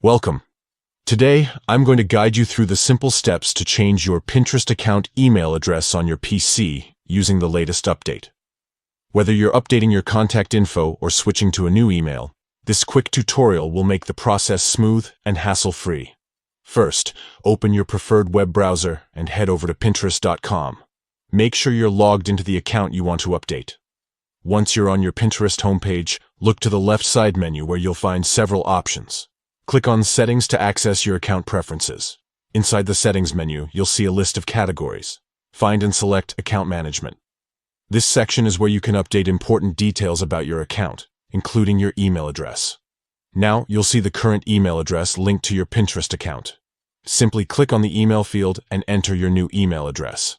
Welcome. Today, I'm going to guide you through the simple steps to change your Pinterest account email address on your PC using the latest update. Whether you're updating your contact info or switching to a new email, this quick tutorial will make the process smooth and hassle-free. First, open your preferred web browser and head over to Pinterest.com. Make sure you're logged into the account you want to update. Once you're on your Pinterest homepage, look to the left side menu where you'll find several options. Click on Settings to access your account preferences. Inside the Settings menu, you'll see a list of categories. Find and select Account Management. This section is where you can update important details about your account, including your email address. Now, you'll see the current email address linked to your Pinterest account. Simply click on the email field and enter your new email address.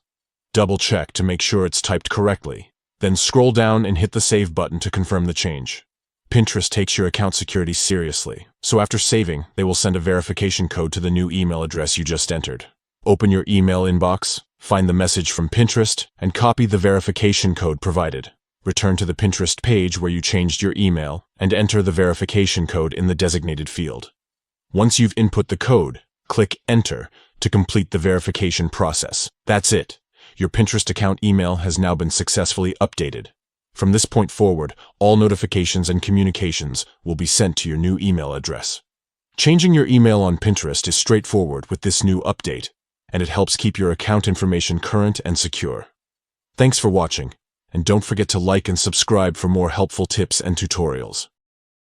Double-check to make sure it's typed correctly. Then scroll down and hit the Save button to confirm the change. Pinterest takes your account security seriously, so after saving, they will send a verification code to the new email address you just entered. Open your email inbox, find the message from Pinterest, and copy the verification code provided. Return to the Pinterest page where you changed your email, and enter the verification code in the designated field. Once you've input the code, click Enter to complete the verification process. That's it. Your Pinterest account email has now been successfully updated. From this point forward, all notifications and communications will be sent to your new email address. Changing your email on Pinterest is straightforward with this new update, and it helps keep your account information current and secure. Thanks for watching, and don't forget to like and subscribe for more helpful tips and tutorials.